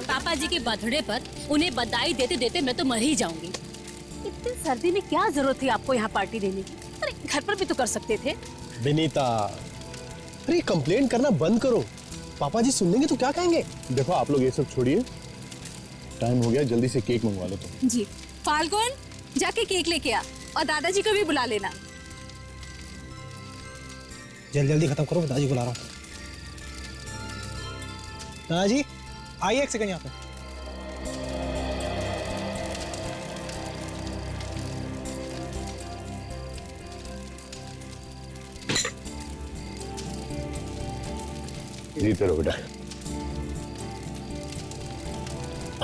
पापा जी के बर्थडे पर उन्हें बधाई देते देते मैं तो मर ही जाऊंगी। इतनी सर्दी में क्या जरूरत थी आपको यहाँ पार्टी देने की? अरे घर पर भी तो कर सकते थे। विनीता, अरे कंप्लेन करना बंद करो, पापा जी सुन लेंगे तो क्या कहेंगे। देखो आप लोग ये सब छोड़िए, टाइम हो गया, जल्दी से केक मंगवा लो तुम। जी फाल्गुन, जाके केक लेके आ और दादाजी को भी बुला लेना। जल्दी जल्दी खत्म करो, दादाजी बुला रहा हूँ। दादाजी आइए एक सेकंड यहाँ पे। जीते रहो बेटा।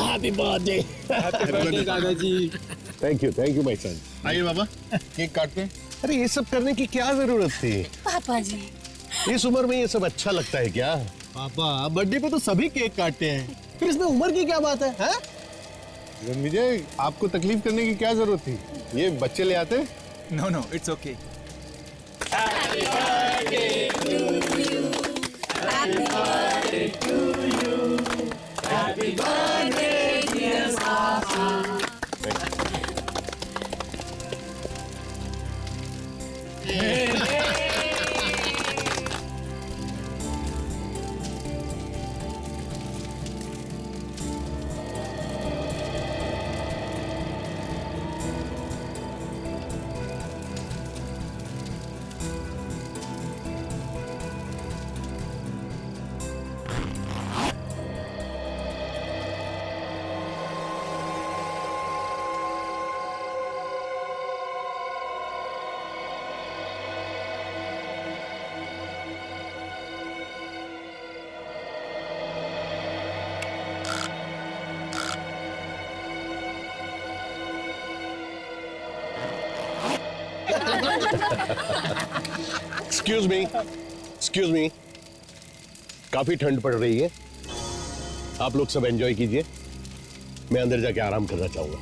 Happy birthday. हैप्पी बर्थडे दादाजी। Thank you my son. आइए बाबा, केक काटते हैं। अरे ये सब करने की क्या जरूरत थी? पापा जी इस उम्र में ये सब अच्छा लगता है क्या? पापा बर्थडे पे तो सभी केक काटते हैं, फिर इसमें उम्र की क्या बात है? विजय, आपको तकलीफ करने की क्या जरूरत थी? ये बच्चे ले आते। No, it's okay. Excuse me, काफी ठंड पड़ रही है, आप लोग सब एंजॉय कीजिए, मैं अंदर जाके आराम करना चाहूंगा,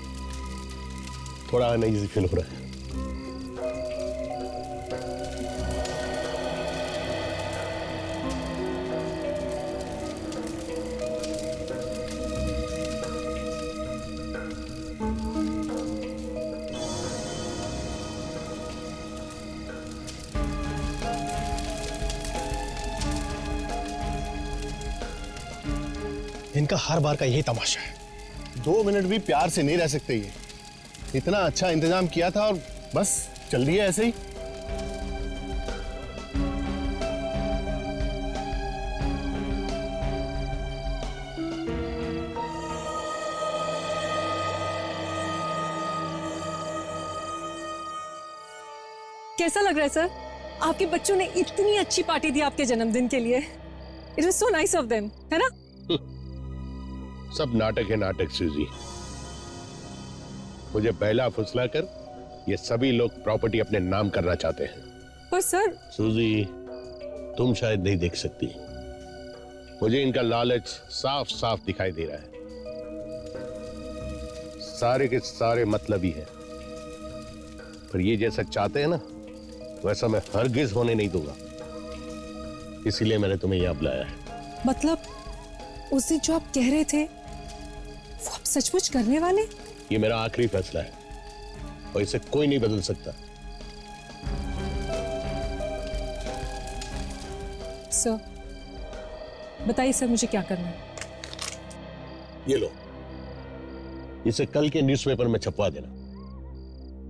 थोड़ा अनईजी फील हो रहा है। इनका हर बार का यही तमाशा है। 2 मिनट भी प्यार से नहीं रह सकते ये। इतना अच्छा इंतजाम किया था और बस चल दिया ऐसे ही। कैसा लग रहा है सर? आपके बच्चों ने इतनी अच्छी पार्टी दी आपके जन्मदिन के लिए। It was so nice of them, है ना? सब नाटक है नाटक सूजी। मुझे पहला फुसला कर ये सभी लोग प्रॉपर्टी अपने नाम करना चाहते हैं। पर सर सूजी, तुम शायद नहीं देख सकती, मुझे इनका लालच साफ साफ दिखाई दे रहा है। सारे के सारे मतलबी हैं, पर ये जैसा चाहते हैं ना वैसा मैं हरगिज होने नहीं दूंगा, इसीलिए मैंने तुम्हें यहां बुलाया है। मतलब उस दिन जो आप कह रहे थे वो आप सचमुच करने वाले? ये मेरा आखिरी फैसला है और इसे कोई नहीं बदल सकता। सर बताइए सर, मुझे क्या करना है? ये लो, इसे कल के न्यूज़पेपर में छपवा देना।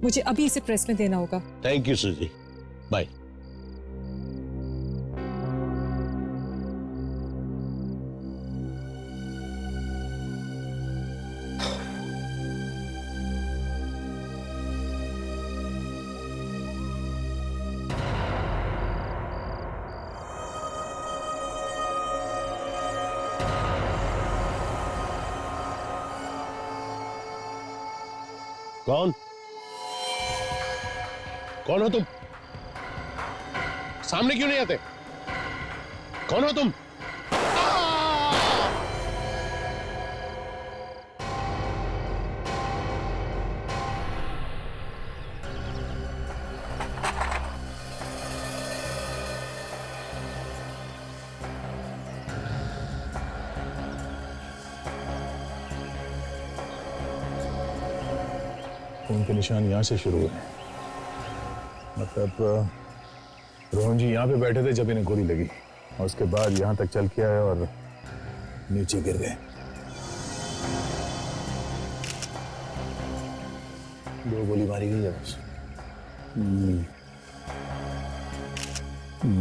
मुझे अभी इसे प्रेस में देना होगा। थैंक यू सूजी, बाय। कौन कौन हो तुम? सामने क्यों नहीं आते? कौन हो तुम? खून के निशान यहाँ से शुरू हुए। मतलब रोहन जी यहाँ पे बैठे थे जब इन्हें गोली लगी, और उसके बाद यहाँ तक चल के आए और नीचे गिर गए। 2 गोली मारी गई है बस।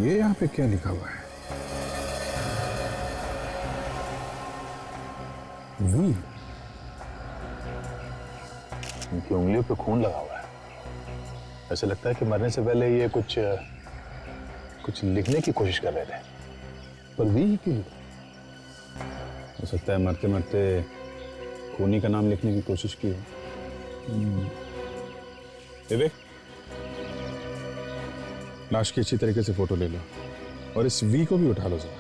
ये यहाँ पे क्या लिखा हुआ है? वी। इनकी उंगलियों पे खून लगा हुआ है। ऐसे लगता है कि मरने से पहले ये कुछ लिखने की कोशिश कर रहे थे। पर वी क्यों? हो सकता है मरते मरते खूनी का नाम लिखने की कोशिश की हो। विवेक, लाश की अच्छी तरीके से फोटो ले लो और इस वी को भी उठा लो जरा।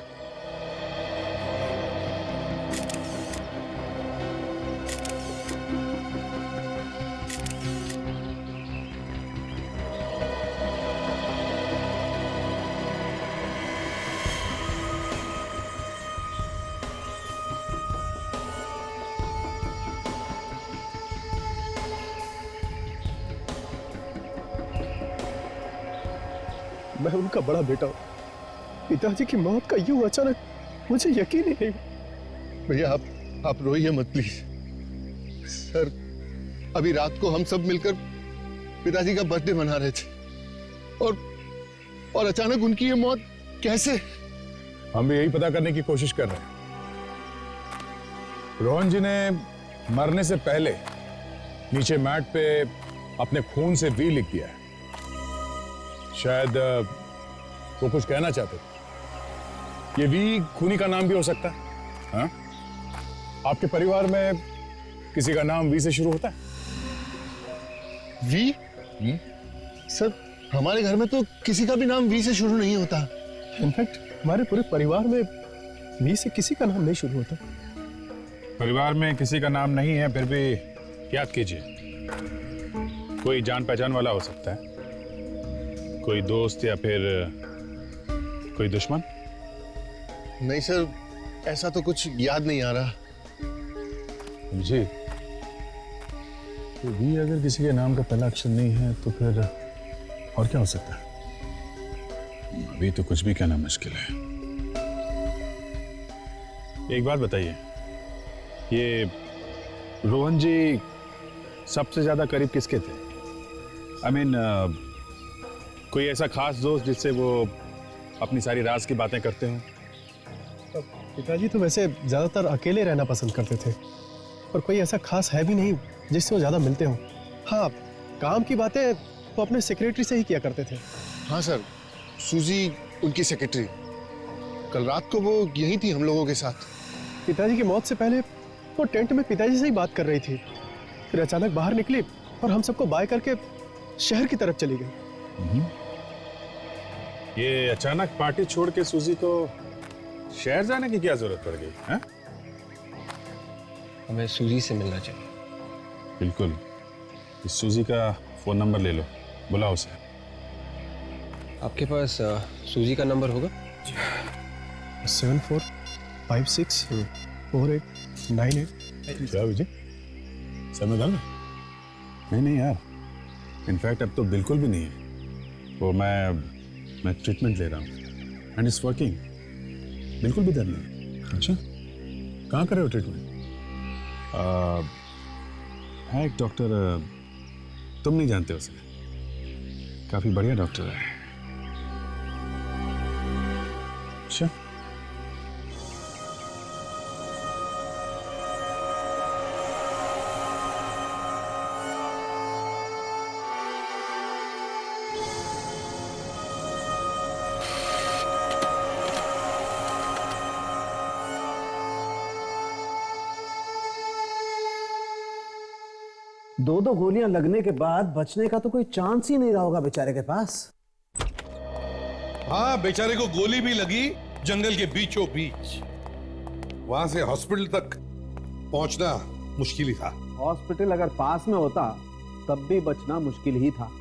मैं उनका बड़ा बेटा हूं। पिताजी की मौत का यूं अचानक मुझे यकीन ही नहीं। भैया आप रोइए मत प्लीज। सर अभी रात को हम सब मिलकर पिताजी का बर्थडे मना रहे थे और अचानक उनकी ये मौत कैसे? हम भी यही पता करने की कोशिश कर रहे हैं। रोहन जी ने मरने से पहले नीचे मैट पे अपने खून से वी लिख दिया है। शायद वो कुछ कहना चाहते थे। ये वी खूनी का नाम भी हो सकता है। हाँ? आपके परिवार में किसी का नाम वी से शुरू होता है? वी? सर हमारे घर में तो किसी का भी नाम वी से शुरू नहीं होता। इनफैक्ट हमारे पूरे परिवार में वी से किसी का नाम नहीं शुरू होता। परिवार में किसी का नाम नहीं है, फिर भी याद कीजिए, कोई जान पहचान वाला हो सकता है, कोई दोस्त या फिर कोई दुश्मन। नहीं सर, ऐसा तो कुछ याद नहीं आ रहा। जी, तो वी अगर किसी के नाम का पहला अक्षर नहीं है तो फिर और क्या हो सकता है? अभी तो कुछ भी कहना मुश्किल है। एक बात बताइए, ये रोहन जी सबसे ज्यादा करीब किसके थे? आई मीन कोई ऐसा खास दोस्त जिससे वो अपनी सारी राज की बातें करते हो? पिताजी तो वैसे ज्यादातर अकेले रहना पसंद करते थे, पर कोई ऐसा खास है भी नहीं जिससे वो ज्यादा मिलते हो। हाँ, काम की बातें वो अपने सेक्रेटरी से ही किया करते थे। हाँ सर, सूजी उनकी सेक्रेटरी। कल रात को वो यही थी हम लोगों के साथ। पिताजी की मौत से पहले वो टेंट में पिताजी से ही बात कर रही थी, फिर अचानक बाहर निकली और हम सबको बाय करके शहर की तरफ चली गई। ये अचानक पार्टी छोड़ के सूजी को शहर जाने की क्या जरूरत पड़ गई? हाँ? हमें सूजी से मिलना चाहिए। बिल्कुल, इस सूजी का फोन नंबर ले लो, बुलाओ उसे। आपके पास सूजी का नंबर होगा? 74564898। क्या विजय, सर में दर्द? नहीं यार, इनफैक्ट अब तो बिल्कुल भी नहीं है। वो मैं ट्रीटमेंट ले रहा हूँ एंड इट्स वर्किंग। बिल्कुल भी दर्द नहीं। अच्छा, कहाँ कर रहे हो ट्रीटमेंट? है एक डॉक्टर, तुम नहीं जानते उसे, काफी बढ़िया डॉक्टर है। अच्छा, दो गोलियां लगने के बाद बचने का तो कोई चांस ही नहीं रहा होगा बेचारे के पास। हाँ, बेचारे को गोली भी लगी जंगल के बीचों बीच। वहां से हॉस्पिटल तक पहुंचना मुश्किल ही था। हॉस्पिटल अगर पास में होता तब भी बचना मुश्किल ही था।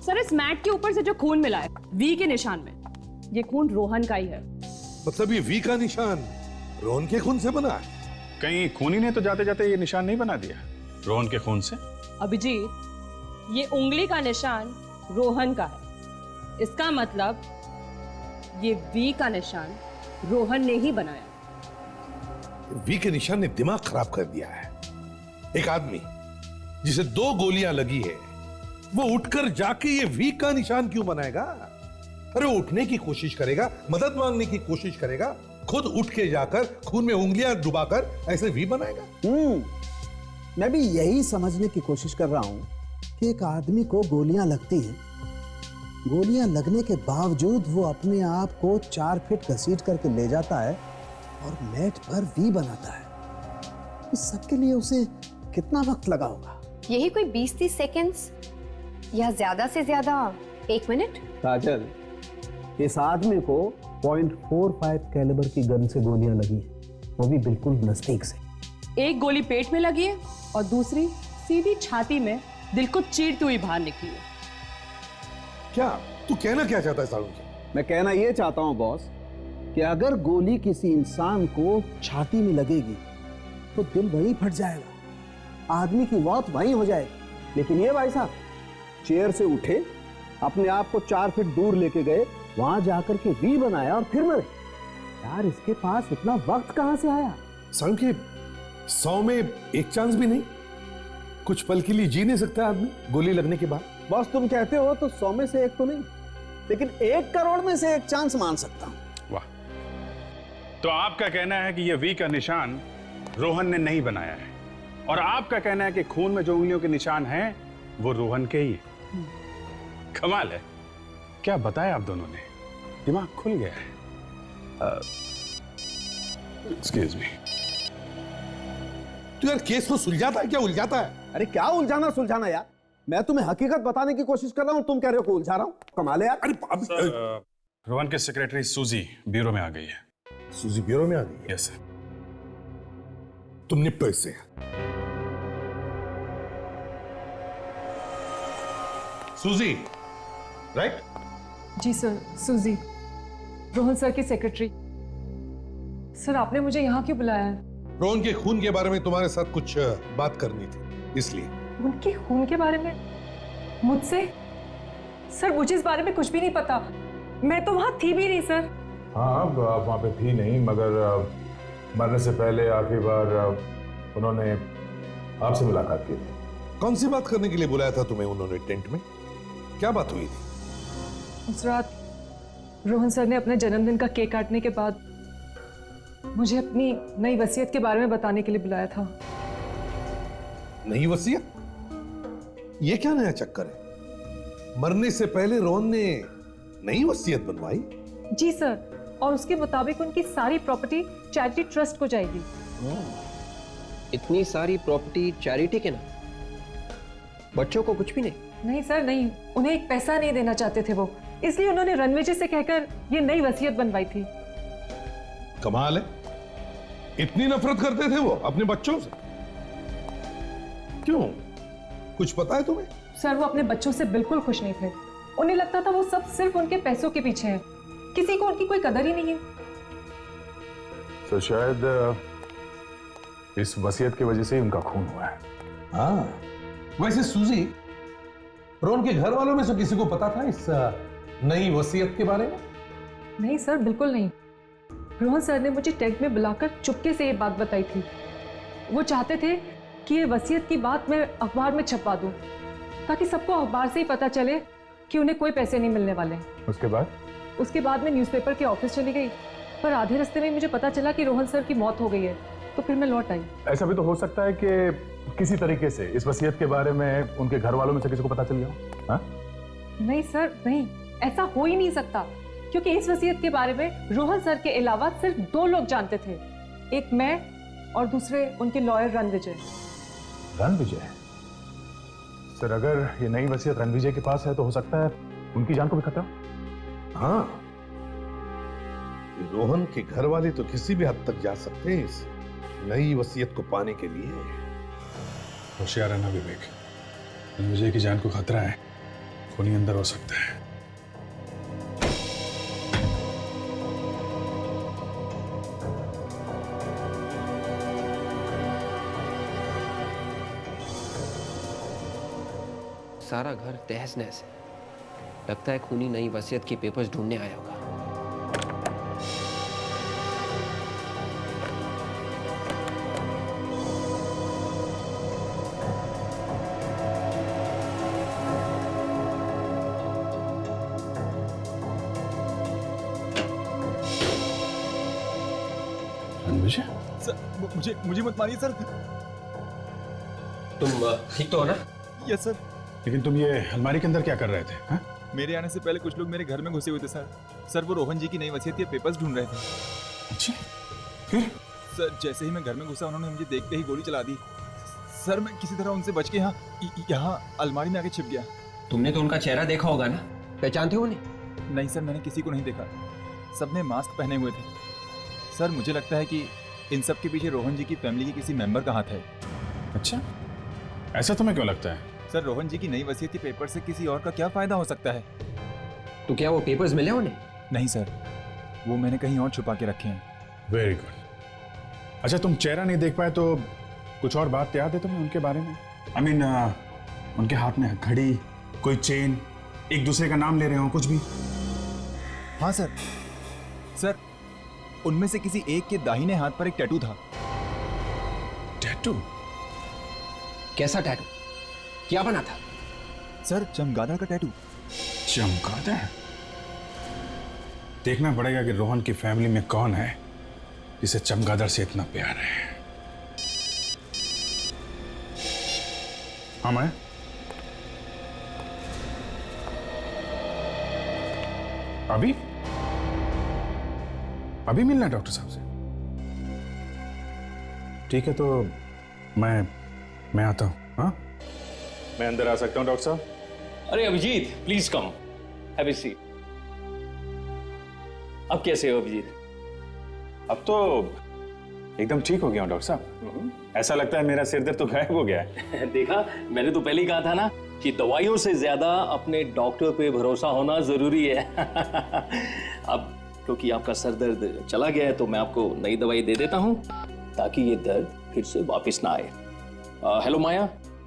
सर इस मैट के ऊपर से जो खून मिला है वी के निशान में, ये खून रोहन का ही है। मतलब ये वी का निशान रोहन के खून से बना है? कहीं खूनी ने तो जाते जाते ये निशान नहीं बना दिया रोहन के खून से? अभिजीत, ये उंगली का निशान रोहन का है। इसका मतलब ये वी का निशान रोहन ने ही बनाया। वी के निशान ने दिमाग खराब कर दिया है। एक आदमी जिसे 2 गोलियां लगी है, वो उठकर जाके ये वी का निशान क्यों बनाएगा? अरे उठने की कोशिश करेगा, मदद मांगने की कोशिश करेगा, खुद उठ के जाकर खून में उंगलियां डुबाकर ऐसे वी बनाएगा। मैं भी यही समझने की कोशिश कर रहा हूं कि एक आदमी को गोलियां लगती हैं, गोलियां लगने के बावजूद वो अपने आप को 4 फीट घसीट करके ले जाता है और मैट पर वी बनाता है। इस सबके लिए उसे कितना वक्त लगा होगा? यही कोई 20-30 सेकेंड्स या ज्यादा से ज्यादा 1 मिनट। काजल, इस आदमी को .45 कैलिबर की गन से गोलियां लगी हैं, वो भी बिल्कुल नजदीक से। एक गोली पेट में लगी है और दूसरी सीधी छाती में दिल को चीरती हुई बाहर निकली है। क्या तू कहना क्या चाहता है सारुण? मैं कहना ये चाहता हूं बॉस कि अगर गोली किसी इंसान को छाती में लगेगी तो दिल वहीं फट जाएगा, आदमी की मौत वहीं हो जाएगी। लेकिन ये भाई साहब चेयर से उठे, अपने आप को 4 फीट दूर लेके गए, वहां जाकर के वी बनाया और फिर मरे। यार इसके पास इतना वक्त कहां से आया? सारुण के 100 में 1 चांस भी नहीं? कुछ पल के लिए जी नहीं सकता आदमी गोली लगने के बाद? बॉस तुम कहते हो तो 100 में से 1 तो नहीं, लेकिन 1 करोड़ में से 1 चांस मान सकता हूं। वाह, तो आपका कहना है कि यह वी का निशान रोहन ने नहीं बनाया है, और आपका कहना है कि खून में जो उंगलियों के निशान हैं वो रोहन के ही है। कमाल है, क्या बताया आप दोनों ने, दिमाग खुल गया है। Excuse me. तू यार केस को सुलझाता है क्या उलझाता है? अरे क्या उलझाना सुलझाना यार, मैं तुम्हें हकीकत बताने की कोशिश कर रहा हूं, तुम कह रहे हो कि उलझा रहा हूं। कमाल है यार। अरे रोहन के सेक्रेटरी सूजी ब्यूरो में आ गई है। सूजी ब्यूरो में आ गई? Yes sir. तुम निपटो इससे। सूजी, राइट? जी सर, सूजी, रोहन सर की सेक्रेटरी। सर आपने मुझे यहाँ क्यों बुलाया है? रोहन के खून के बारे में तुम्हारे साथ कुछ बात करनी थी, इसलिए। उनके खून के बारे में मुझसे? सर मुझे इस बारे में कुछ भी नहीं पता, मैं तो वहां थी भी नहीं सर। हाँ, आप वहां पे थी नहीं, मगर मरने से पहले आखिरी बार उन्होंने आपसे मुलाकात की थी। कौन सी बात करने के लिए बुलाया था तुम्हें उन्होंने टेंट में? क्या बात हुई थी? उस रात रोहन सर ने अपने जन्मदिन का केक काटने के बाद मुझे अपनी नई वसीयत के बारे में बताने के लिए बुलाया था। नई वसीयत? ये क्या नया चक्कर है? मरने से पहले रोहन ने नई वसीयत बनवाई? जी सर, और उसके मुताबिक उनकी सारी प्रॉपर्टी चैरिटी ट्रस्ट को जाएगी। इतनी सारी प्रॉपर्टी चैरिटी के ना, बच्चों को कुछ भी नहीं? नहीं सर नहीं, उन्हें एक पैसा नहीं देना चाहते थे वो, इसलिए उन्होंने रणविजय से कहकर ये नई वसीयत बनवाई थी। कमाल है, इतनी नफरत करते थे वो अपने बच्चों से? क्यों, कुछ पता है तुम्हें? सर वो अपने बच्चों से बिल्कुल खुश नहीं थे, उन्हें लगता था वो सब सिर्फ उनके पैसों के पीछे हैं, किसी को उनकी कोई कदर ही नहीं है। तो शायद इस वसीयत की वजह से ही उनका खून हुआ है। हाँ, वैसे सूजी, रोहन के घर वालों में से किसी को पता था इस नई वसीयत के बारे में? नहीं सर, बिल्कुल नहीं। रोहन सर ने मुझे टेंट में बुलाकर चुपके से ये बात बताई थी। वो चाहते थे कि ये वसीयत की बात मैं अखबार में छपवा दूं, ताकि सबको अखबार से ही पता चले कि उन्हें कोई पैसे नहीं मिलने वाले। उसके बाद मैं न्यूज़पेपर के ऑफिस चली गई, पर आधे रास्ते में मुझे पता चला कि रोहन सर की मौत हो गई है, तो फिर मैं लौट आई। ऐसा भी तो हो सकता है कि किसी तरीके से इस वसीयत के बारे में उनके घर वालों में से किसी को पता चल गया हो। हाँ? नहीं सर नहीं, ऐसा हो ही नहीं सकता, क्योंकि इस वसीयत के बारे में रोहन सर के अलावा सिर्फ 2 लोग जानते थे, एक मैं और दूसरे उनके लॉयर रणविजय। रणविजय? सर अगर ये नई वसीयत रणविजय के पास है तो हो सकता है उनकी जान को भी खतरा। हाँ, रोहन के घर वाले तो किसी भी हद तक जा सकते हैं इस नई वसीयत को पाने के लिए। होशियार रहना विवेक, रणविजय की जान को खतरा है, खूनी अंदर हो सकता है। सारा घर तहस नहस है। लगता है खूनी नई वसीयत के पेपर्स ढूंढने आया होगा। सर मुझे मत मारिए सर। तुम ठीक तो हो ना? Yes sir. लेकिन तुम ये अलमारी के अंदर क्या कर रहे थे? हा? मेरे आने से पहले कुछ लोग मेरे घर में घुसे हुए थे सर। सर वो रोहन जी की नई वसीयत के पेपर्स ढूंढ रहे थे। अच्छा, फिर? सर जैसे ही मैं घर में घुसा उन्होंने मुझे देखते ही गोली चला दी। सर मैं किसी तरह उनसे बच के यहाँ अलमारी में आके छिप गया। तुमने तो उनका चेहरा देखा होगा ना? पहचानते हो उन्हें? नहीं सर, मैंने किसी को नहीं देखा। सबने मास्क पहने हुए थे। सर मुझे लगता है कि इन सब के पीछे रोहन जी की फैमिली के किसी मेंबर का हाथ है। अच्छा, ऐसा तुम्हें क्यों लगता है? सर रोहन जी की नई वसीयत के पेपर से किसी और का क्या फायदा हो सकता है? तो क्या वो पेपर्स मिले उन्हें? नहीं सर, वो मैंने कहीं और छुपा के रखे हैं। Very good. अच्छा, तुम चेहरा नहीं देख पाए तो कुछ और बात याद है तुम्हें उनके बारे में? आई मीन, उनके हाथ में घड़ी, कोई चेन, एक दूसरे का नाम ले रहे हो, कुछ भी? हाँ सर। सर उनमें से किसी एक के दाहिने हाथ पर एक टैटू था। टैटू? कैसा टैटू? क्या बना था? सर चमगादड़ का टैटू। चमगादड़? देखना पड़ेगा कि रोहन की फैमिली में कौन है जिसे चमगादड़ से इतना प्यार है। हाँ, मैं अभी मिलना है डॉक्टर साहब से? ठीक है, तो मैं आता हूँ। हाँ, मैं अंदर आ सकता हूँ डॉक्टर साहब? अरे Abhijeet, please come, have a seat. अब कैसे हो अभिजीत? अब तो एकदम ठीक हो गया हूँ डॉक्टर साहब। ऐसा लगता है मेरा सिर दर्द तो गायब हो गया है। देखा, मैंने तो पहले ही कहा था ना कि दवाइयों से ज्यादा अपने डॉक्टर पे भरोसा होना जरूरी है। अब क्योंकि आपका सर दर्द चला गया है तो मैं आपको नई दवाई दे देता हूँ ताकि ये दर्द फिर से वापस ना आए। हेलो माया,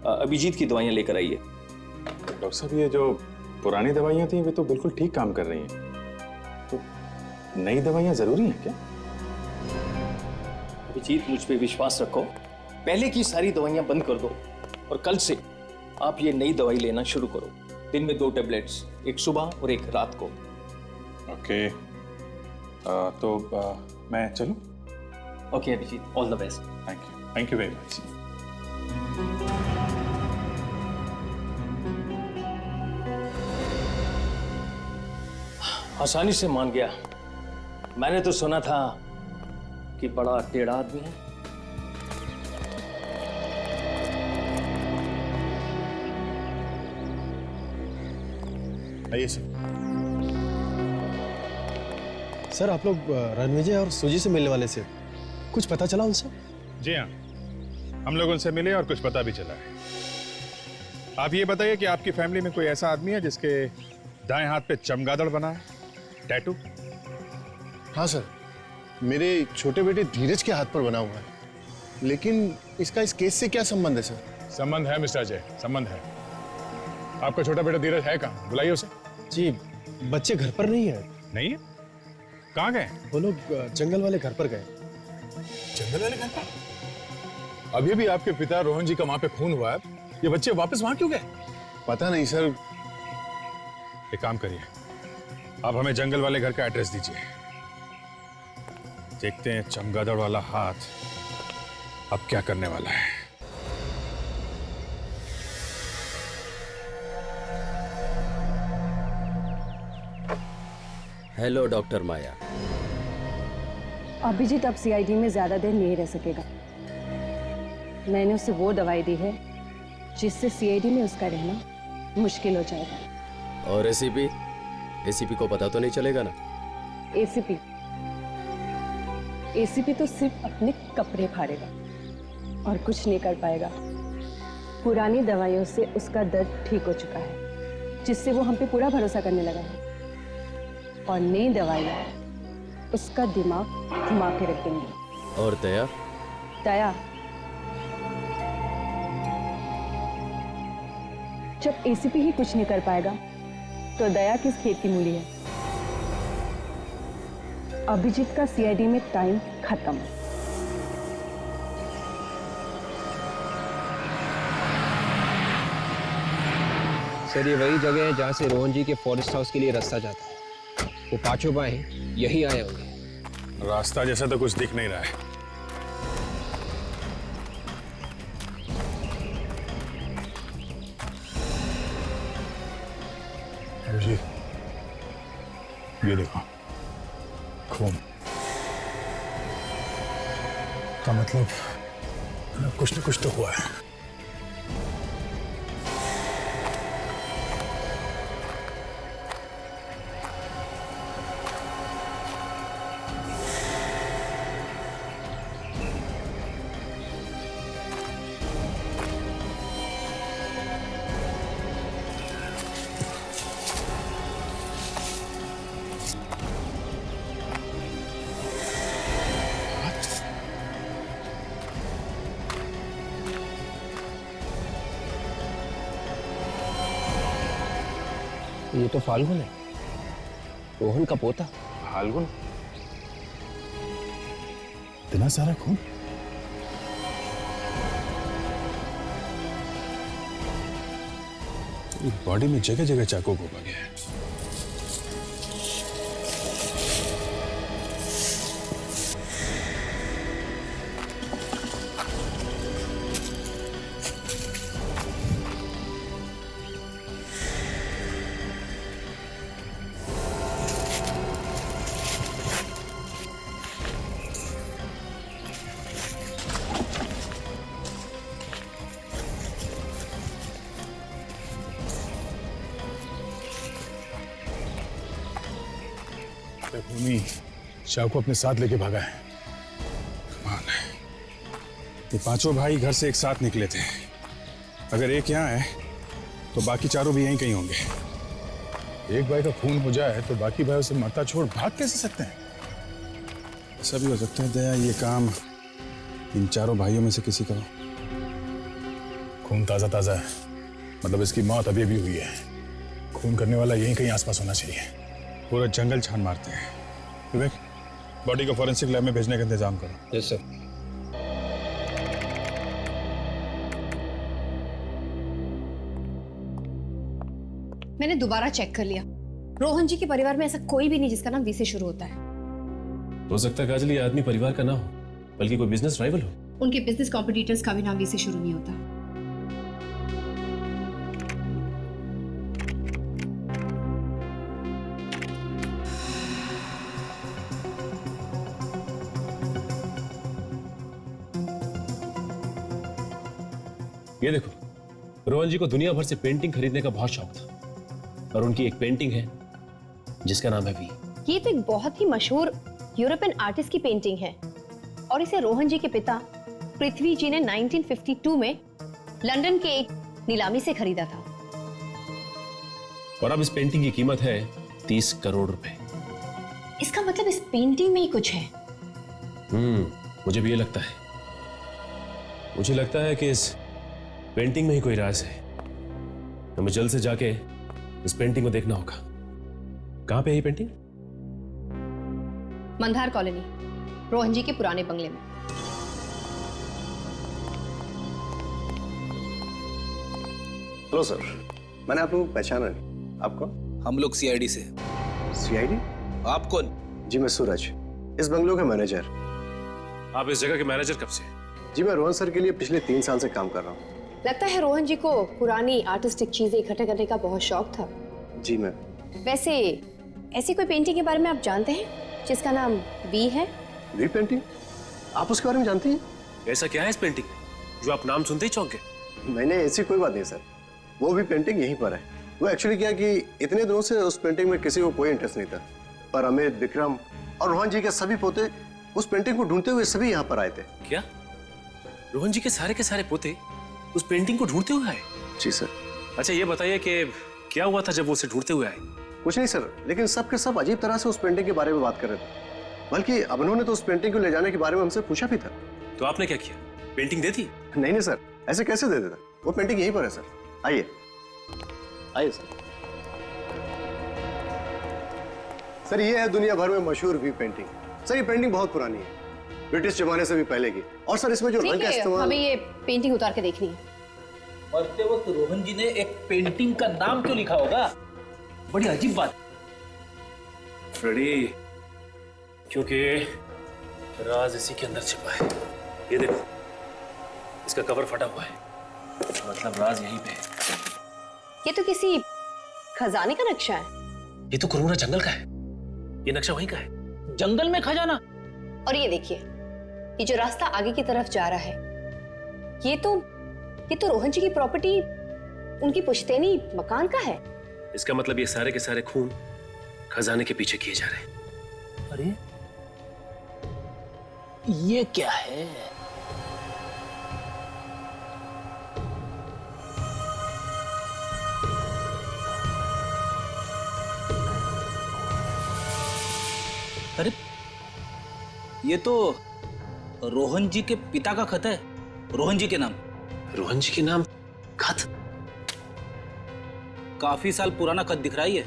अभिजीत की दवाइयाँ लेकर आइए। डॉक्टर साहब, ये जो पुरानी दवाइयाँ थी वे तो बिल्कुल ठीक काम कर रही हैं, तो नई दवाइयाँ जरूरी हैं क्या? अभिजीत, मुझ पे विश्वास रखो, पहले की सारी दवाइयाँ बंद कर दो और कल से आप ये नई दवाई लेना शुरू करो। दिन में 2 टैबलेट्स, एक सुबह और एक रात को। ओके, तो मैं चलूं? Okay Abhijeet, all the best. Thank you very much. आसानी से मान गया। मैंने तो सुना था कि बड़ा टेढ़ा आदमी है। आइए सर। सर, आप लोग रणविजय और सूजी से मिलने वाले से, कुछ पता चला उनसे? जी हाँ, हम लोग उनसे मिले और कुछ पता भी चला है। आप ये बताइए कि आपकी फैमिली में कोई ऐसा आदमी है जिसके दाएं हाथ पे चमगादड़ बना है, टैटू? हाँ सर, मेरे छोटे बेटे धीरज के हाथ पर बना हुआ है, लेकिन इसका इस केस से क्या संबंध है सर? संबंध है मिस्टर अजय, संबंध है। आपका छोटा बेटा धीरज है कहाँ? बुलाइए उसे। जी, बच्चे घर पर नहीं है। नहीं है? कहाँ गए? वो लोग जंगल वाले घर पर गए। जंगल वाले घर पर? अभी भी आपके पिता रोहन जी का वहां पे खून हुआ है, ये बच्चे वापस वहां क्यों गए? पता नहीं सर। एक काम करिए, आप हमें जंगल वाले घर का एड्रेस दीजिए, देखते हैं चमगादड़ वाला हाथ अब क्या करने वाला है। हेलो डॉक्टर माया। अभिजीत अब सीआईडी में ज्यादा देर नहीं रह सकेगा। मैंने उसे वो दवाई दी है जिससे सीआईडी में उसका रहना मुश्किल हो जाएगा। और एसीपी? एसीपी को पता तो नहीं चलेगा ना? एसीपी तो सिर्फ अपने कपड़े फाड़ेगा और कुछ नहीं कर पाएगा। पुरानी दवाइयों से उसका दर्द ठीक हो चुका है, जिससे वो हम पे पूरा भरोसा करने लगा है, और नई दवाइयाँ उसका दिमाग घुमा के रख देंगी। और दया? दया जब एसीपी ही कुछ नहीं कर पाएगा तो दया किस खेत की मूली है। अभिजीत का सीआईडी में टाइम खत्म। सर ये वही जगह है जहाँ से रोहन जी के फॉरेस्ट हाउस के लिए रास्ता जाता है। वो पांचों भाई यही आए होंगे। रास्ता जैसा तो कुछ दिख नहीं रहा है। जी ये देखो खून का मतलब कुछ न कुछ तो हुआ है। ये तो फाल्गुन है, रोहन का पोता। फाल्गुन? इतना सारा खून? बॉडी में जगह जगह चाकू घुमा गया है। भूमि शाह को अपने साथ लेके भागा है। कमाल है। ये पांचों भाई घर से एक साथ निकले थे। अगर एक यहाँ है तो बाकी चारों भी यहीं कहीं होंगे। एक भाई का खून हो जाए तो बाकी भाई उसे मरता छोड़ भाग कैसे सकते हैं? ऐसा भी हो सकता है दया ये काम इन चारों भाइयों में से किसी का हो। खून ताजा ताजा है, मतलब इसकी मौत अभी अभी हुई है। खून करने वाला यहीं कहीं आसपास होना चाहिए। पूरा जंगल छान मारते हैं। विवेक, बॉडी को फॉरेंसिक लैब में भेजने का इंतजाम करो। Yes sir. मैंने दोबारा चेक कर लिया, रोहन जी के परिवार में ऐसा कोई भी नहीं जिसका नाम वी से शुरू होता है। हो सकता है काजल ये आदमी परिवार का ना हो, बल्कि कोई बिजनेस राइवल हो। उनके बिजनेस कॉम्पिटिटर्स का भी नाम वी से शुरू नहीं होता। ये देखो, रोहन जी को दुनिया भर से पेंटिंग खरीदने का बहुत शौक था और उनकी एक पेंटिंग है जिसका नाम है वी। ये तो एक बहुत ही मशहूर यूरोपियन आर्टिस्ट की पेंटिंग है और इसे रोहन जी के पिता पृथ्वी जी ने 1952 में लंदन के एक नीलामी से खरीदा था। और अब इस पेंटिंग की कीमत है 30 करोड़ रुपए। इसका मतलब इस पेंटिंग में ही कुछ है। मुझे भी ये लगता है। मुझे लगता है कि इस पेंटिंग में ही कोई राज है। हमें जल्द से जाके इस पेंटिंग को देखना होगा। कहां पे है ये पेंटिंग? मंदार कॉलोनी, रोहन जी के पुराने बंगले में। हेलो सर, मैंने आप लोग पहचाना नहीं। आपको? हम लोग सीआईडी से। सीआईडी? आप कौन? जी मैं सूरज, इस बंगलों का मैनेजर। आप इस जगह के मैनेजर कब से? जी मैं रोहन सर के लिए पिछले 3 साल से काम कर रहा हूँ। लगता है रोहन जी को पुरानी आर्टिस्टिक चीजें इकट्ठा करने का बहुत शौक था। जी मैम। वैसे ऐसी कोई पेंटिंग के बारे में आप जानते हैं जिसका नाम वी है? V painting? आप उसके बारे में जानती हैं? ऐसा क्या है इस पेंटिंग जो आप नाम सुनते ही चौंक गए? नहीं, ऐसी कोई बात नहीं सर। वो भी पेंटिंग यहीं पर है। वो एक्चुअली क्या कि इतने दिनों से उस पेंटिंग में किसी को कोई इंटरेस्ट नहीं था, पर अमित, विक्रम और रोहन जी के सभी पोते उस पेंटिंग को ढूंढते हुए सभी यहाँ पर आए थे। क्या रोहन जी के सारे पोते उस पेंटिंग को ढूंढते हुए आए? जी सर। अच्छा ये बताइए कि क्या हुआ था जब वो उसे ढूंढते हुए आए? कुछ नहीं सर, लेकिन सब के सब अजीब तरह से उस पेंटिंग के बारे में बात कर रहे थे। बल्कि अब उन्होंने तो उस पेंटिंग को ले जाने के बारे में हमसे पूछा भी था। तो आपने क्या किया? पेंटिंग दे दी? नहीं सर, ऐसे कैसे दे देता? वो पेंटिंग यहीं पर है सर। आइए। आइए सर। सर ये है दुनिया भर में मशहूर वी पेंटिंग। सर ये पेंटिंग बहुत पुरानी है, ब्रिटिश जमाने से भी पहले की। और सर इसमें जो रंग का इस्तेमाल, हमें ये पेंटिंग उतार के देखनी है। मरते वक्त रोहन जी ने एक पेंटिंग का नाम क्यों लिखा होगा? बड़ी अजीब बात। फ्रेडी, क्योंकि राज इसी के अंदर छिपा है। ये देखो, इसका कवर फटा हुआ है, मतलब राज यहीं पे है। ये तो किसी खजाने का नक्शा है। ये तो कुरुना जंगल का है, ये नक्शा वहीं का है। जंगल में खजाना। और ये देखिए, ये जो रास्ता आगे की तरफ जा रहा है, ये तो रोहन जी की प्रॉपर्टी, उनकी पुश्तैनी मकान का है। इसका मतलब ये सारे के सारे खून खजाने के पीछे किए जा रहे हैं। अरे ये क्या है? अरे ये तो रोहन जी के पिता का खत है, रोहन जी के नाम। रोहन जी के नाम खत? काफी साल पुराना खत दिख रहा है।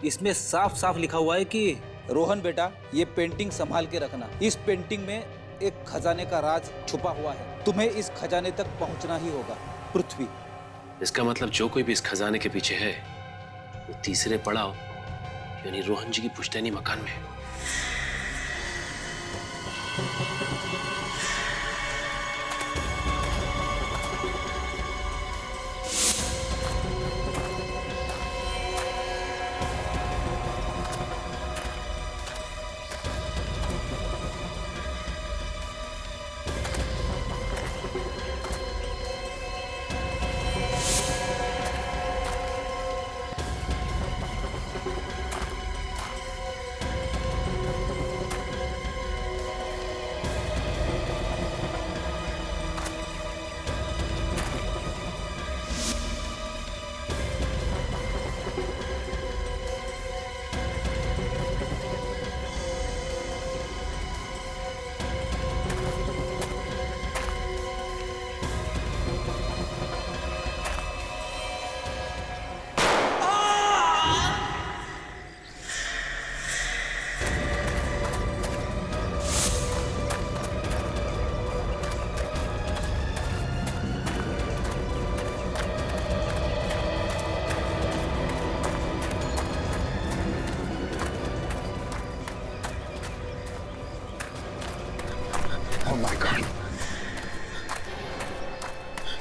इसमें साफ साफ लिखा हुआ है कि रोहन बेटा, ये पेंटिंग संभाल के रखना। इस पेंटिंग में एक खजाने का राज छुपा हुआ है, तुम्हें इस खजाने तक पहुंचना ही होगा। पृथ्वी। इसका मतलब जो कोई भी इस खजाने के पीछे है, वो तीसरे पड़ाव यानी रोहन जी की पुश्तैनी मकान में है।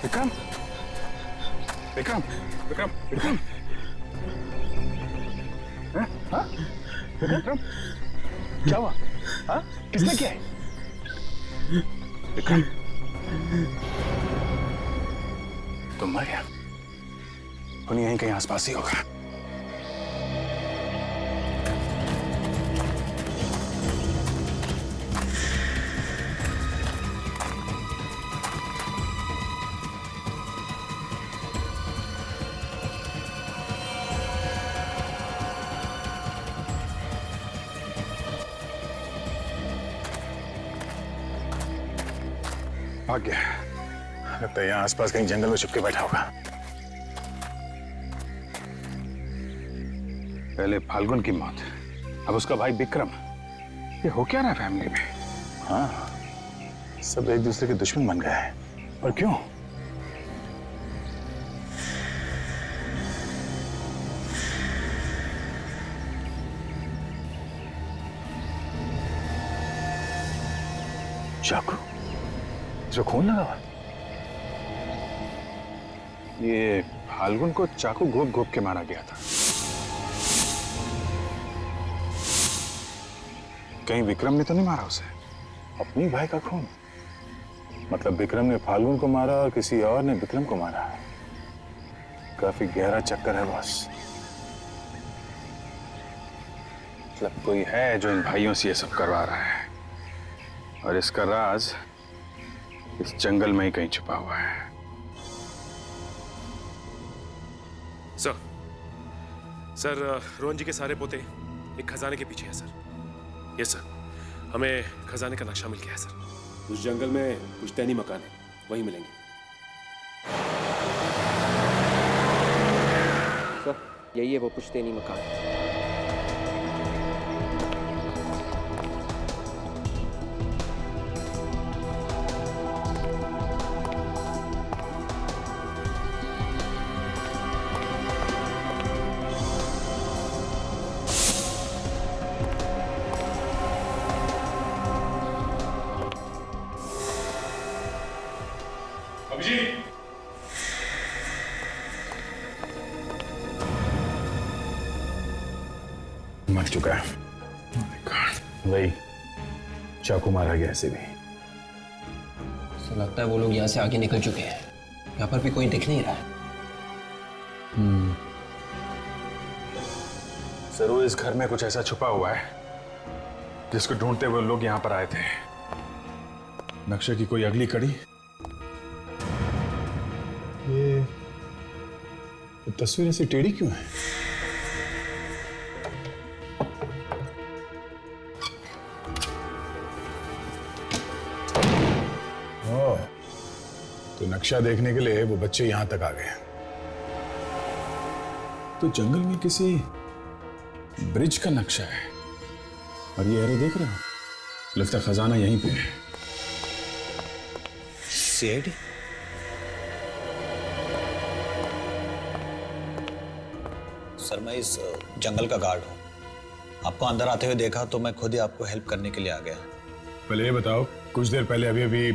विक्रम, विक्रम, विक्रम, विक्रम, हाँ? विक्रम, क्या हुआ? हाँ? किसने किया है? विक्रम, तुम मर गया। उन्हें यहीं कहीं आसपास ही होगा। भाग गया। लगता है यहाँ आसपास कहीं जंगल में छुप के बैठा होगा। पहले फाल्गुन की मौत, अब उसका भाई विक्रम। ये हो क्या रहा है फैमिली में? हाँ, सब एक दूसरे के दुश्मन बन गए हैं। और क्यों? चाकू, जो खून लगा हुआ, ये फाल्गुन को चाकू घोप घोप के मारा गया था। कहीं विक्रम ने तो नहीं मारा उसे? अपनी भाई का खून, मतलब विक्रम ने फाल्गुन को मारा और किसी और ने विक्रम को मारा। काफी गहरा चक्कर है बॉस। मतलब कोई है जो इन भाइयों से ये सब करवा रहा है, और इसका राज इस जंगल में ही कहीं छुपा हुआ है। सर, रोहन जी के सारे पोते एक खजाने के पीछे है सर। यस सर, हमें खजाने का नक्शा मिल गया है सर। उस जंगल में पुश्तैनी मकान है, वहीं मिलेंगे। यही है वो पुश्तैनी मकान। मर चुका है। वही चाकू मारा गया ऐसे भी। तो लगता है वो लोग यहाँ से आगे निकल चुके हैं। यहाँ पर भी कोई दिख नहीं रहा है। जरूर इस घर में कुछ ऐसा छुपा हुआ है जिसको ढूंढते हुए लोग यहाँ पर आए थे। नक्शे की कोई अगली कड़ी। ये तस्वीर ऐसी टेढ़ी क्यों है? तो नक्शा देखने के लिए वो बच्चे यहां तक आ गए। तो जंगल में किसी ब्रिज का नक्शा है और ये एरो देख रहे हो? लगता है खजाना यहीं पे है। सीआईडी? सर मैं इस जंगल का गार्ड हूं। आपको अंदर आते हुए देखा तो मैं खुद ही आपको हेल्प करने के लिए आ गया। पहले ये बताओ, कुछ देर पहले अभी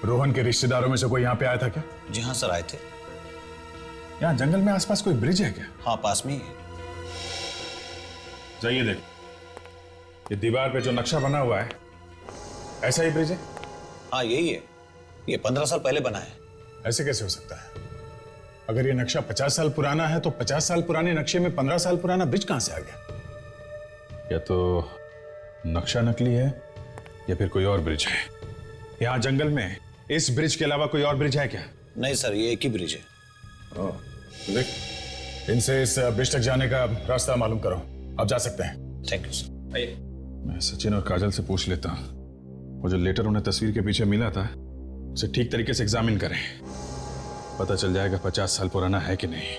रोहन के रिश्तेदारों में से कोई यहाँ पे आया था क्या? जी हाँ सर, आए थे। यहाँ जंगल में आसपास कोई ब्रिज है क्या? हाँ पास में ही है। जाइए देख, ये दीवार पे जो नक्शा बना हुआ है ऐसा ही ब्रिज है? हाँ यही है। ये 15 साल पहले बना है। ऐसे कैसे हो सकता है? अगर ये नक्शा 50 साल पुराना है तो 50 साल पुराने नक्शे में 15 साल पुराना ब्रिज कहां से आ गया? या तो नक्शा नकली है या फिर कोई और ब्रिज है। यहाँ जंगल में इस ब्रिज के अलावा कोई और ब्रिज है क्या? नहीं सर, ये एक ही ब्रिज है। देख, इनसे इस ब्रिज तक जाने का रास्ता मालूम करो। आप जा सकते हैं। Thank you sir. मैं सचिन और काजल से पूछ लेता हूँ, वो जो लेटर उन्हें तस्वीर के पीछे मिला था उसे ठीक तरीके से एग्जामिन करें। पता चल जाएगा 50 साल पुराना है कि नहीं।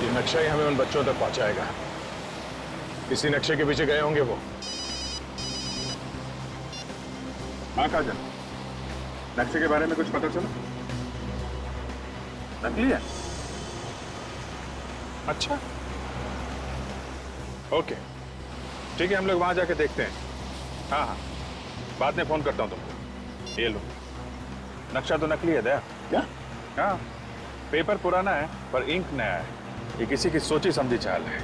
ये नक्शा ही हमें उन बच्चों तक पहुंचाएगा। इसी नक्शे के पीछे गए होंगे वो। हाँ काजल, नक्शे के बारे में कुछ पता चला? नकली है? अच्छा, ओके ठीक है, हम लोग वहां जाके देखते हैं। हाँ हाँ, बाद में फोन करता हूं तुमको। ये लो, नक्शा तो नकली है दया। क्या? हाँ, पेपर पुराना है पर इंक नया है। ये किसी की सोची समझी चाल है।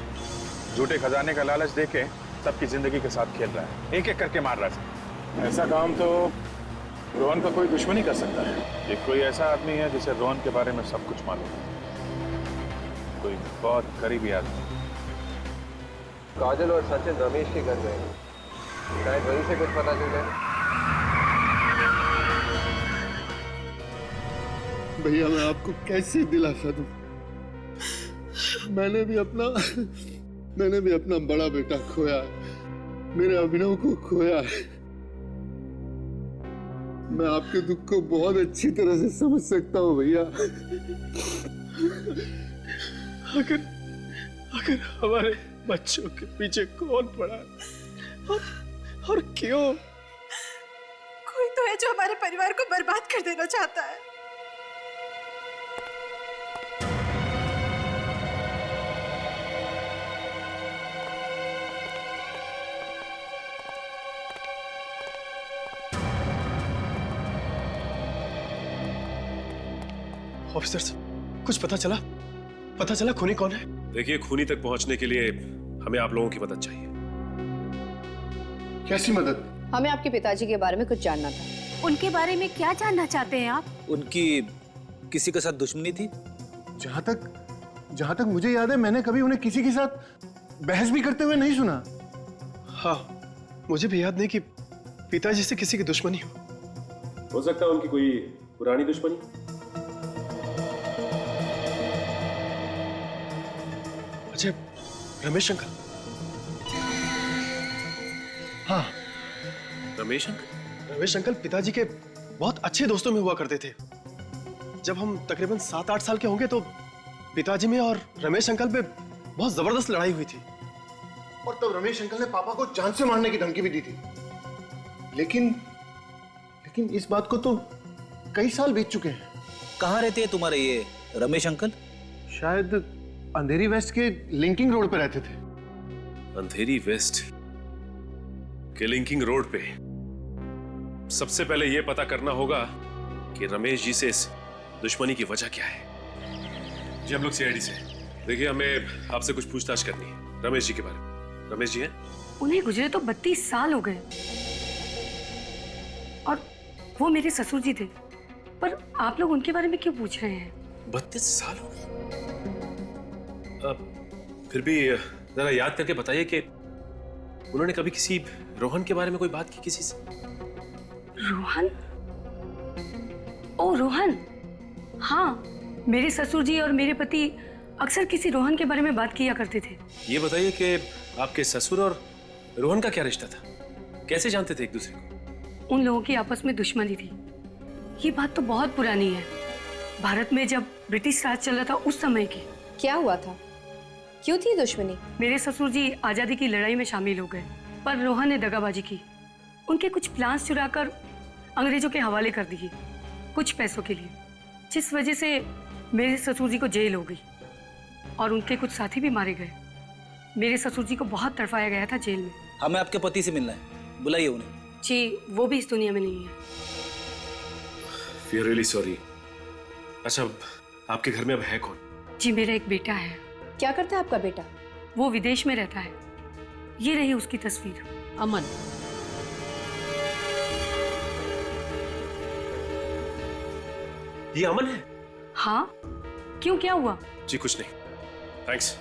झूठे खजाने का लालच देके सबकी जिंदगी के साथ खेल रहा है, एक एक करके मार रहा है। ऐसा काम तो रोहन का कोई दुश्मन ही कर सकता है। ये कोई ऐसा आदमी है जिसे रोहन के बारे में सब कुछ मालूम है, कोई बहुत करीबी आदमी। काजल और सचिन रमेश के घर गए, शायद वहीं से कुछ पता चल जाए। भैया मैं आपको कैसे दिलासा दूं? मैंने भी अपना बड़ा बेटा खोया है, मेरे अभिनव को खोया है। मैं आपके दुख को बहुत अच्छी तरह से समझ सकता हूँ भैया। अगर हमारे बच्चों के पीछे कौन पड़ा और क्यों? कोई तो है जो हमारे परिवार को बर्बाद कर देना चाहता है। ऑफिसर्स, कुछ पता चला खूनी कौन है? देखिए, खूनी तक पहुंचने के लिए हमें आप लोगों की मदद चाहिए। कैसी मदद? हमें आपके पिताजी के बारे में कुछ जानना था। उनके बारे में क्या जानना चाहते हैं आप? उनकी किसी के साथ दुश्मनी थी। जहां तक मुझे याद है मैंने कभी उन्हें किसी के साथ बहस भी करते हुए नहीं सुना। हाँ, मुझे भी याद नहीं कि पिताजी से किसी की दुश्मनी हो सकता है उनकी कोई पुरानी दुश्मनी। अच्छा, रमेश अंकल। हाँ, रमेश अंकल? रमेश अंकल पिताजी के बहुत अच्छे दोस्तों में हुआ करते थे। जब हम तकरीबन 7-8 साल के होंगे तो पिताजी में और रमेश अंकल पे बहुत जबरदस्त लड़ाई हुई थी। और तब रमेश अंकल ने पापा को जान से मारने की धमकी भी दी थी। लेकिन इस बात को तो कई साल बीत चुके हैं। कहाँ रहते हैं तुम्हारे ये रमेश अंकल? शायद अंधेरी वेस्ट के लिंकिंग रोड पे रहते थे। अंधेरी वेस्ट के लिंकिंग रोड पे? सबसे पहले यह पता करना होगा कि रमेश जी से इस दुश्मनी की वजह क्या है। जी हम लोग सीआईडी से। देखिए हमें आपसे कुछ पूछताछ करनी है रमेश जी के बारे में। रमेश जी हैं? उन्हें गुजरे तो 32 साल हो गए और वो मेरे ससुर जी थे, पर आप लोग उनके बारे में क्यों पूछ रहे हैं? 32 साल हो गए? फिर भी जरा याद करके बताइए कि उन्होंने कभी किसी रोहन के बारे में कोई बात की किसी से? रोहन? ओ रोहन, हाँ, मेरे ससुर जी और मेरे पति अक्सर किसी रोहन के बारे में बात किया करते थे। ये बताइए कि आपके ससुर और रोहन का क्या रिश्ता था? कैसे जानते थे एक दूसरे को? उन लोगों की आपस में दुश्मनी थी। ये बात तो बहुत पुरानी है, भारत में जब ब्रिटिश राज चल रहा था उस समय की। क्या हुआ था? क्यों थी दुश्मनी? मेरे ससुर जी आजादी की लड़ाई में शामिल हो गए, पर रोहन ने दगाबाजी की। उनके कुछ प्लान्स चुराकर अंग्रेजों के हवाले कर दिए कुछ पैसों के लिए, जिस वजह से मेरे ससुर जी को जेल हो गई और उनके कुछ साथी भी मारे गए। मेरे ससुर जी को बहुत तड़पाया गया था जेल में। हमें आपके पति से मिलना है, बुलाइए उन्हें। जी वो भी इस दुनिया में नहीं है। We are really sorry। अच्छा आपके घर में अब है कौन? जी मेरा एक बेटा है। क्या करता है आपका बेटा? वो विदेश में रहता है। ये रही उसकी तस्वीर। अमन। ये अमन है? हाँ, क्यों क्या हुआ? जी कुछ नहीं, थैंक्स।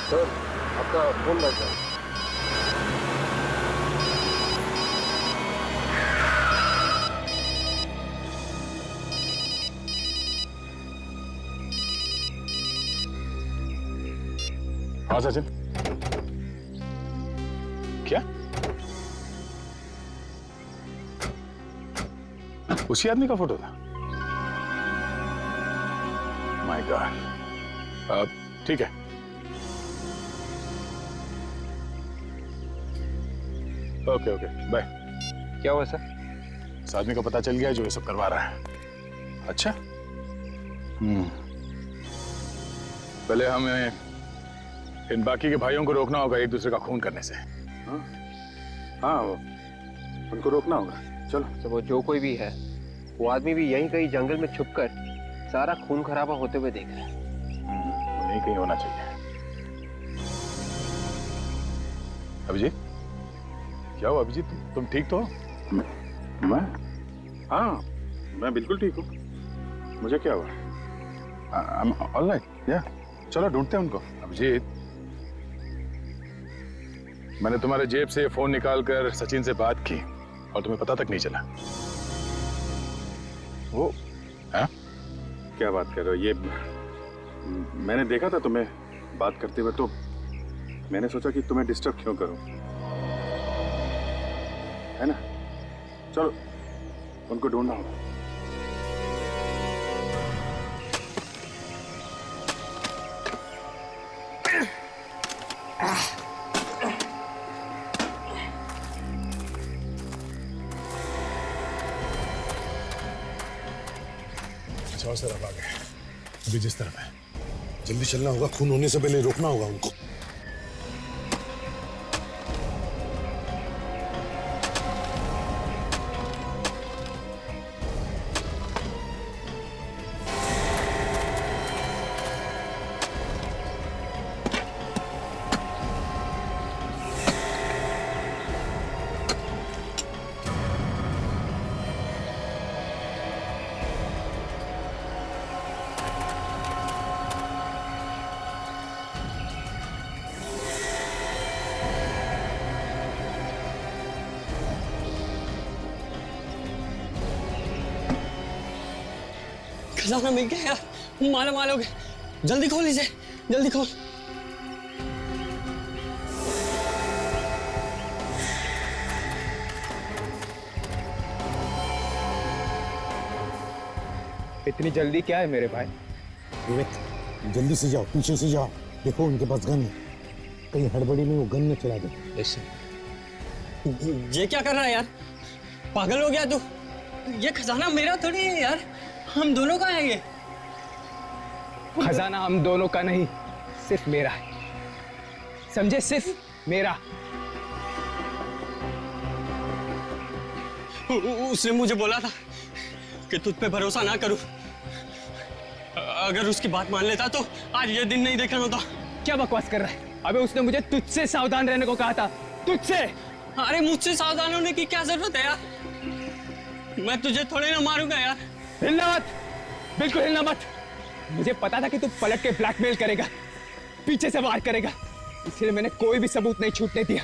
सर आपका फोन लग रहा है। हाँ सचिन, क्या उसी आदमी का फोटो था? My God. ठीक है, ओके ओके बाय। क्या हुआ सर? इस आदमी का पता चल गया जो ये सब करवा रहा है। अच्छा, पहले हमें इन बाकी के भाइयों को रोकना होगा एक दूसरे का खून करने से। हाँ उनको रोकना होगा। चलो। तो वो जो कोई भी है, वो आदमी भी यहीं कहीं जंगल में छुपकर सारा खून खराबा होते हुए देख रहा है। वो यहीं कहीं होना चाहिए। अभिजीत, क्या हुआ अभिजीत? तुम ठीक तो हो? मैं? हाँ मैं बिल्कुल ठीक हूँ। मुझे क्या हुआ? ऑल राइट, या चलो ढूंढते हैं उनको। अभिजीत, मैंने तुम्हारे जेब से फोन निकालकर सचिन से बात की और तुम्हें पता तक नहीं चला। वो हाँ? क्या बात कर रहे हो? ये मैंने देखा था तुम्हें बात करते हुए, तो मैंने सोचा कि तुम्हें डिस्टर्ब क्यों करूं, है ना? चलो उनको ढूंढना होगा। अच्छा सर अब आ गए। अभी जिस तरफ है जल्दी चलना होगा, खून होने से पहले रोकना होगा उनको। खजाना मिल गया यार, माला माल हो गए। जल्दी खोल इसे, जल्दी खोल। इतनी जल्दी क्या है मेरे भाई? विवेक जल्दी से जाओ, पीछे से जाओ, देखो उनके पास गन है, कहीं हड़बड़ी में वो गन न चला दे। ये क्या कर रहा है यार, पागल हो गया तू? ये खजाना मेरा थोड़ी है यार, हम दोनों का है ये। खजाना हम दोनों का नहीं, सिर्फ मेरा है, समझे? सिर्फ मेरा। उसने मुझे बोला था कि तुझ पे भरोसा ना करूं। अगर उसकी बात मान लेता तो आज ये दिन नहीं देखना होता। क्या बकवास कर रहा है? अबे उसने मुझे तुझसे सावधान रहने को कहा था, तुझसे। अरे मुझसे सावधान होने की क्या जरूरत है यार, मैं तुझे थोड़े ना मारूंगा यार। हिलना मत, बिल्कुल हिलना मत। मुझे पता था कि तू पलट के ब्लैकमेल करेगा, पीछे से वार करेगा, इसलिए मैंने कोई भी सबूत नहीं छूटने दिया।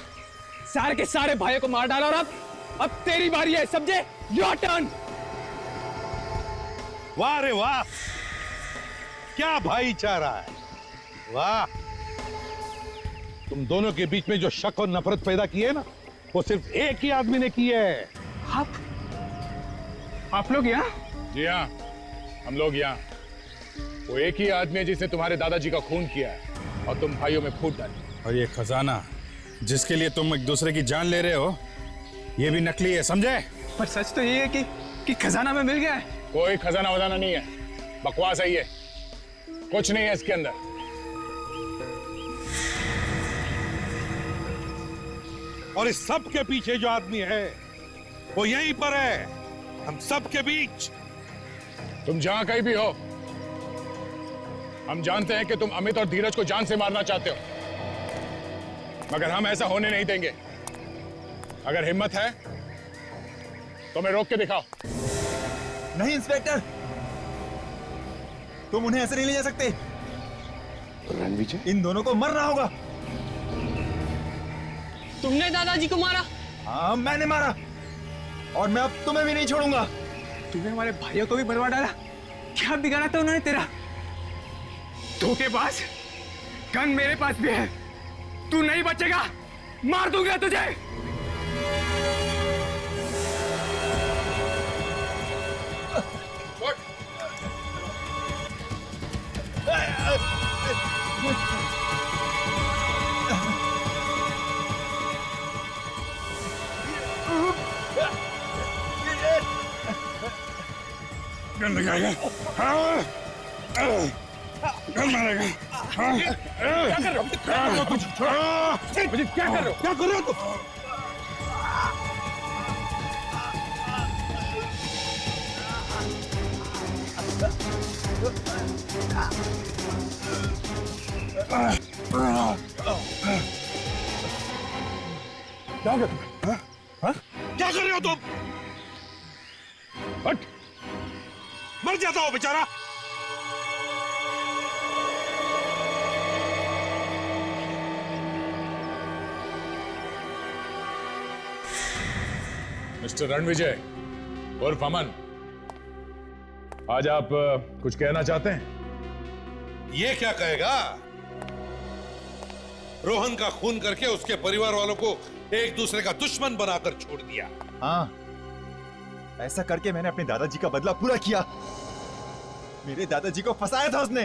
सारे के सारे भाइयों को मार डाला और अब तेरी बारी है, समझे? Your turn. वाह रे वाह, क्या भाईचारा है, वाह। तुम दोनों के बीच में जो शक और नफरत पैदा की है ना, वो सिर्फ एक ही आदमी ने की है। आप लोग यहाँ? जी हाँ, हम लोग यहाँ। वो एक ही आदमी है जिसने तुम्हारे दादाजी का खून किया है और तुम भाइयों में फूट डाली। और ये खजाना जिसके लिए तुम एक दूसरे की जान ले रहे हो, ये भी नकली है, समझे? पर सच तो ये है कि खजाना में मिल गया है। कोई खजाना वजाना नहीं है, बकवास है ये, कुछ नहीं है इसके अंदर। और इस सब के पीछे जो आदमी है वो यहीं पर है, हम सब के बीच। तुम जहां कहीं भी हो, हम जानते हैं कि तुम अमित और धीरज को जान से मारना चाहते हो, मगर हम ऐसा होने नहीं देंगे। अगर हिम्मत है तो हमें रोक के दिखाओ। नहीं इंस्पेक्टर, तुम उन्हें ऐसे नहीं ले जा सकते। रणविजय, इन दोनों को मरना होगा। तुमने दादाजी को मारा? हाँ मैंने मारा, और मैं अब तुम्हें भी नहीं छोड़ूंगा। तूने हमारे भाइयों को भी बर्बाद डाला, क्या बिगाड़ा था उन्होंने तेरा? धोखेबाज, गन मेरे पास भी है, तू नहीं बचेगा, मार दूंगा तुझे। गन लगाएगा? हाँ, गन मारेगा? हाँ, क्या कर रहे हो? क्या कर रहे हो तुम? मुझे क्या कर रहे हो? क्या कर रहे हो तुम? क्या कर रहे हो? हाँ? क्या कर रहे हो तुम? हट! मर जाता हो बेचारा। मिस्टर रणविजय उर्फ अमन, आज आप कुछ कहना चाहते हैं? ये क्या कहेगा? रोहन का खून करके उसके परिवार वालों को एक दूसरे का दुश्मन बनाकर छोड़ दिया। हाँ, ऐसा करके मैंने अपने दादाजी का बदला पूरा किया। मेरे दादाजी को फंसाया था उसने।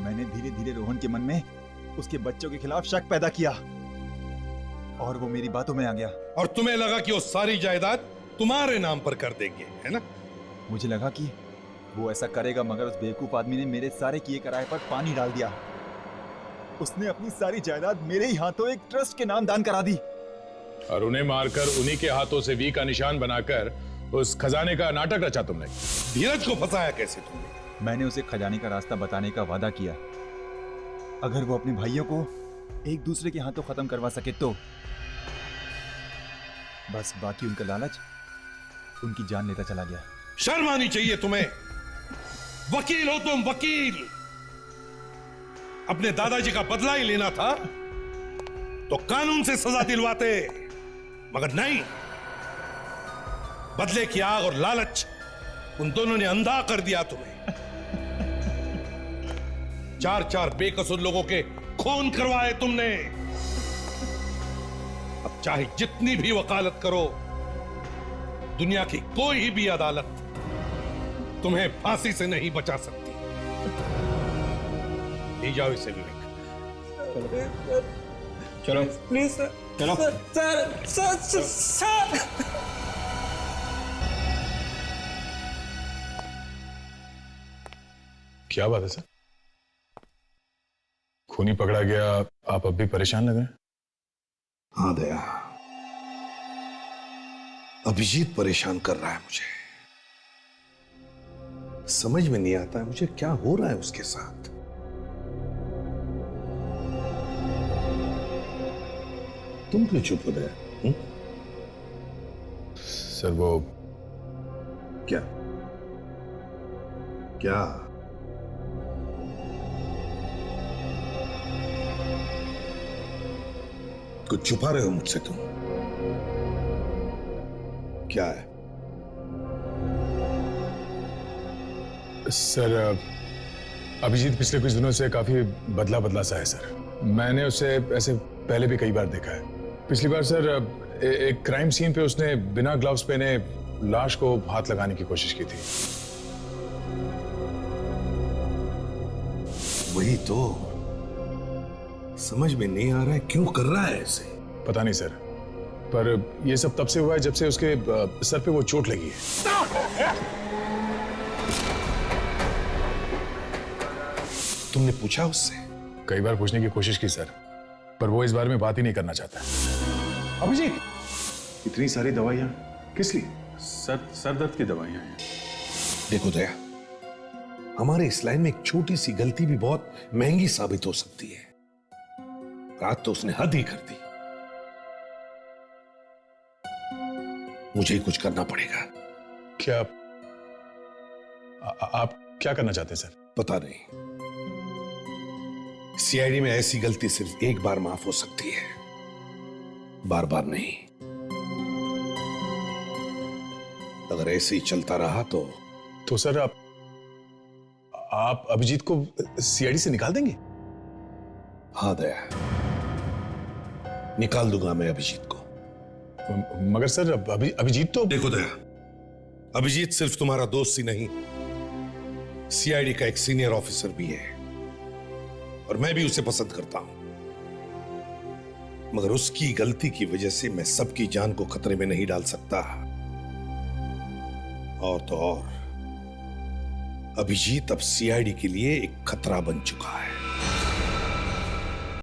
मैंने धीरे धीरे रोहन के मन में उसके बच्चों के खिलाफ शक पैदा किया और वो मेरी बातों में आ गया। और तुम्हें लगा कि वो सारी जायदाद तुम्हारे नाम पर कर देंगे, है ना? मुझे लगा कि वो ऐसा करेगा, मगर उस बेवकूफ आदमी ने मेरे सारे किए कराए पर पानी डाल दिया। उसने अपनी सारी जायदाद मेरे ही हाथों एक ट्रस्ट के नाम दान करा दी और उन्हें मारकर उन्हीं के हाथों से वी का निशान बनाकर उस खजाने का नाटक रचा तुमने। धीरज को फंसाया कैसे तुमने? मैंने उसे खजाने का रास्ता बताने का वादा किया। अगर वो अपने भाइयों को एक दूसरे के हाथों खत्म करवा सके तो। बस बाकी उनका लालच उनकी जान लेता चला गया। शर्म आनी चाहिए तुम्हें। वकील हो तुम, वकील। अपने दादाजी का बदला ही लेना था तो कानून से सजा दिलवाते, मगर नहीं। बदले की आग और लालच उन दोनों ने अंधा कर दिया तुम्हें। 4-4 बेकसूर लोगों के खून करवाए तुमने। अब चाहे जितनी भी वकालत करो, दुनिया की कोई भी अदालत तुम्हें फांसी से नहीं बचा सकती। ले जाओ इसे विवेक। चलो प्लीज सर। चलो सर। क्या बात है सर? खूनी पकड़ा गया, आप अब भी परेशान लग रहे हैं? हाँ दया, अभिजीत परेशान कर रहा है मुझे। समझ में नहीं आता है मुझे क्या हो रहा है उसके साथ। तुम क्यों चुप हो गए? सर वो क्या क्या? कुछ छुपा रहे हो मुझसे तुम? क्या है? सर अभिजीत पिछले कुछ दिनों से काफी बदला बदला सा है सर। मैंने उसे ऐसे पहले भी कई बार देखा है। पिछली बार सर एक क्राइम सीन पे उसने बिना ग्लव्स पहने लाश को हाथ लगाने की कोशिश की थी। वही तो समझ में नहीं आ रहा है क्यों कर रहा है ऐसे। पता नहीं सर, पर यह सब तब से हुआ है जब से उसके सर पे वो चोट लगी है। तुमने पूछा उससे? कई बार पूछने की कोशिश की सर, पर वो इस बारे में बात ही नहीं करना चाहता। अभिजीत, इतनी सारी दवाइयां किस लिए? सर दर्द की दवाइयां हैं। देखो दया, हमारे इस लाइन में एक छोटी सी गलती भी बहुत महंगी साबित हो सकती है। रात तो उसने हद ही कर दी। मुझे ही कुछ करना पड़ेगा। क्या आप क्या करना चाहते हैं सर? पता नहीं। सीआईडी में ऐसी गलती सिर्फ एक बार माफ हो सकती है, बार बार नहीं। अगर ऐसे ही चलता रहा तो सर आप अभिजीत को सीआईडी से निकाल देंगे? हाँ दया, निकाल दूंगा मैं अभिजीत को। मगर सर अभिजीत तो... देखो दया, अभिजीत सिर्फ तुम्हारा दोस्त ही नहीं, सीआईडी का एक सीनियर ऑफिसर भी है और मैं भी उसे पसंद करता हूं। मगर उसकी गलती की वजह से मैं सबकी जान को खतरे में नहीं डाल सकता। और तो और अभिजीत अब सीआईडी के लिए एक खतरा बन चुका है।